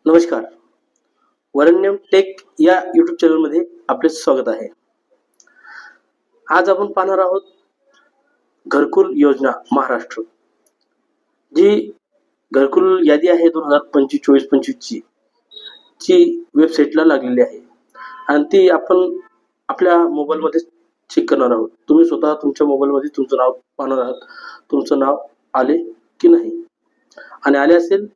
नमस्कार. वरण्यम टेक या यूट्यूब चॅनलमध्ये आपले स्वागत आहे. आज आपण पाहणार आहोत घरकुल योजना महाराष्ट्र. जी घरकुल यादी आहे 2024-25 ची वेबसाईटला लागलेली आहे आणि ती आपण आपल्या मोबाईलमध्ये चेक करणार आहोत. तुम्ही स्वतः तुमच्या मोबाईलमध्ये तुमचं नाव पाहणार आहात. तुमचं नाव आले की नाही, आणि आले असेल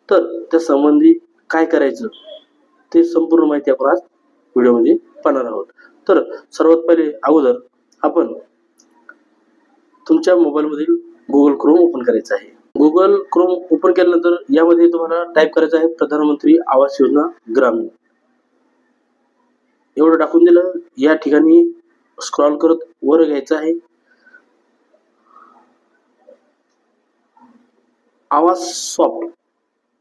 तर त्या संबंधी काय करायचं ते संपूर्ण माहिती आपण आज व्हिडिओमध्ये पाहणार आहोत. तर सर्वात पहिले अगोदर आपण तुमच्या मोबाईलमधील गुगल क्रोम ओपन करायचं आहे. गुगल क्रोम ओपन केल्यानंतर यामध्ये तुम्हाला टाईप करायचं आहे प्रधानमंत्री आवास योजना ग्रामीण. एवढं टाकून दिलं. या ठिकाणी स्क्रॉल करत वर घ्यायचं आहे. आवास सॉफ्ट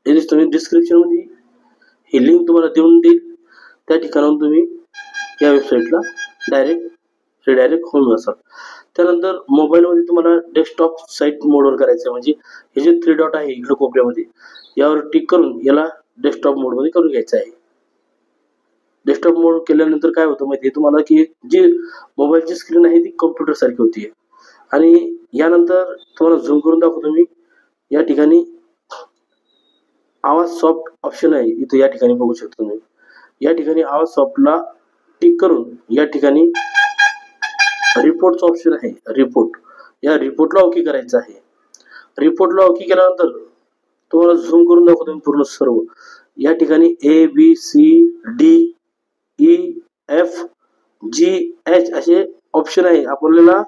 याची तुम्ही डिस्क्रिप्शन मध्ये ही लिंक तुम्हाला देऊन देईल. त्या ठिकाणाहून तुम्ही या वेबसाईटला डायरेक्ट रिडायरेक्ट होऊन जाल. त्यानंतर मोबाईलमध्ये तुम्हाला डेस्कटॉप साईट मोडवर करायचं, म्हणजे हे जे 3 डॉट आहे इकडे कोपऱ्यामध्ये यावर टिक करून याला डेस्कटॉप मोडमध्ये करून घ्यायचं आहे. डेस्कटॉप मोड केल्यानंतर काय होतं माहिती आहे तुम्हाला, की जी मोबाईलची स्क्रीन आहे ती कॉम्प्युटर सारखी होती. आणि यानंतर तुम्हाला झूम करून दाखवतो मी. या ठिकाणी आवाज सॉफ्ट ऑप्शन आहे, इथे या ठिकाणी बघू शकतो तुम्ही. या ठिकाणी आवाज सॉफ्टला टिक करून या ठिकाणी रिपोर्टचा ऑप्शन आहे, रिपोर्ट, या रिपोर्टला ओके करायचं आहे. रिपोर्टला ओके केल्यानंतर तुम्हाला झूम करून दाखवतो मी पूर्ण सर्व. या ठिकाणी ABCDEFG असे ऑप्शन आहे. आपल्याला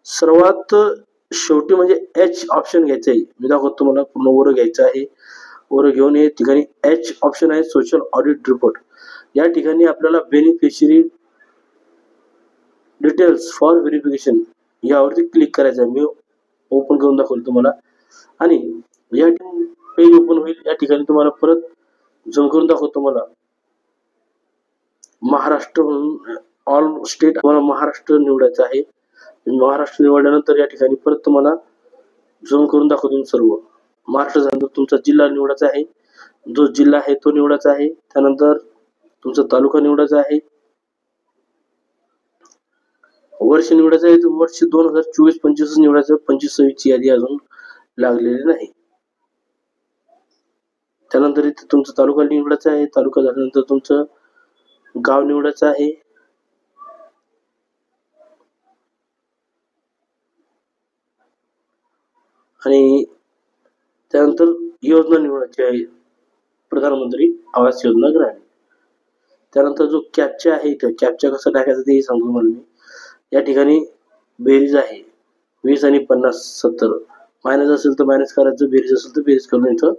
सर्वात शेवटी म्हणजे H ऑप्शन घ्यायचं आहे. मी दाखवतो तुम्हाला. पूर्ण वर घ्यायचं आहे. वर घेऊन या ठिकाणी H ऑप्शन आहे, सोशल ऑडिट रिपोर्ट. या ठिकाणी आपल्याला बेनिफिशियरी डिटेल्स फॉर व्हेरिफिकेशन यावरती क्लिक करायचं आहे. मी ओपन करून दाखवतो तुम्हाला. आणि या ठिकाणी पेज ओपन होईल. या ठिकाणी तुम्हाला परत झूम करून दाखवतो तुम्हाला. महाराष्ट्र म्हणून ऑल स्टेट तुम्हाला महाराष्ट्र निवडायचं आहे. महाराष्ट्र निवडल्यानंतर या ठिकाणी परत तुम्हाला झूम करून दाखवतो सर्व. महाराष्ट्र झाल्यानंतर तुमचा जिल्हा निवडायचा आहे. जो जिल्हा आहे तो निवडायचा आहे. त्यानंतर तुमचा तालुका निवडायचा आहे. वर्ष निवडायचं आहे. वर्ष 2024-25 निवडायचं. 25-26 ची यादी अजून लागलेली नाही. त्यानंतर इथे तुमचा तालुका निवडायचा आहे. तालुका झाल्यानंतर तुमचं गाव निवडायचं आहे. आणि त्यानंतर योजना निवडायची आहे, प्रधानमंत्री आवास योजना ग्रामीण. त्यानंतर जो कॅप्चा आहे, इथं कॅप्चा कसा टाकायचा ते सांगतो तुम्हाला मी. या ठिकाणी बेरीज आहे, 20 आणि 50 70. मायनस असेल तर मायनस करायचं, बेरीज असेल तर बेरीज करून इथं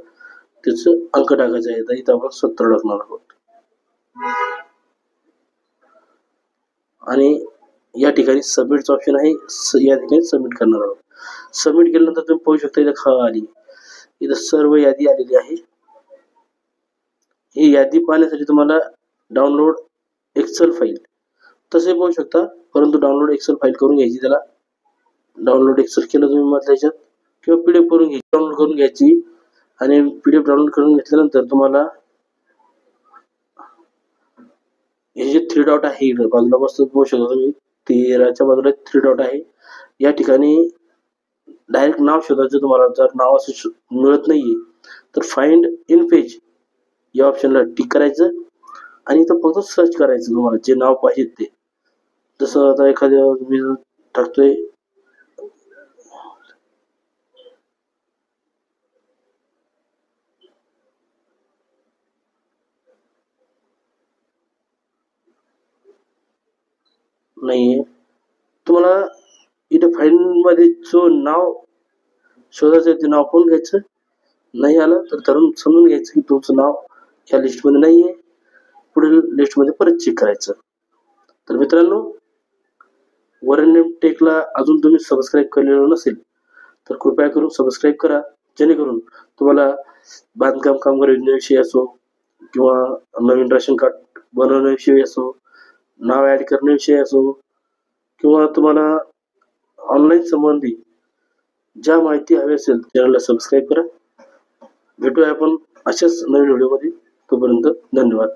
त्याचं अंक टाकायचं आहे. इथं आपण 70 टाकणार आहोत. आणि या ठिकाणी सबमिटचं ऑप्शन आहे. या ठिकाणी सबमिट करणार आहोत. सबमिट केल्यानंतर तुम्ही पाहू शकता इथं खाली इथं सर्व यादी आलेली आहे. ही यादी पाहण्यासाठी तुम्हाला डाउनलोड एक्सेल फाईल तसे पाहू शकता, परंतु डाउनलोड एक्सेल फाईल करून घ्यायची. त्याला डाउनलोड एक्सेल केलं तुम्ही मधल्या ह्याच्यात, किंवा PDF करून घ्यायची, डाउनलोड करून घ्यायची. आणि PDF डाउनलोड करून घेतल्यानंतर तुम्हाला हे जे 3 डॉट आहे इकडे बाजूला बसतो पाहू शकता तुम्ही. 13च्या बाजूला 3 डॉट आहे. या ठिकाणी डायरेक्ट नाव शोधायचं तुम्हाला. जर नाव असं मिळत नाहीये तर फाइंड इन पेज या ऑप्शनला टिक करायचं आणि इथं फक्त सर्च करायचं तुम्हाला जे नाव पाहिजे ते. जसं आता एखाद्या मी टाकतोय नाहीये, तुम्हाला इथं फाइंड मध्ये जो नाव शोधायचं ते नाव पण घ्यायचं. नाही आलं तर धरून समजून घ्यायचं की तुमचं नाव या लिस्ट मध्ये नाहीये. पुढील लिस्ट मध्ये परत चेक करायचं. तर मित्रांनो, वरण्यम टेकला अजून तुम्ही सबस्क्राईब केलेलं नसेल तर कृपया करून सबस्क्राईब करा, जेणेकरून तुम्हाला बांधकाम कामगार योजनेविषयी असो, किंवा नवीन रेशन कार्ड बनवण्याविषयी असो, नाव ऍड करण्याविषयी असो, किंवा तुम्हाला ऑनलाईन संबंधी ज्या माहिती हवी असेल चॅनलला सबस्क्राईब करा. भेटूया आपण अशाच नवीन व्हिडिओमध्ये. तोपर्यंत धन्यवाद.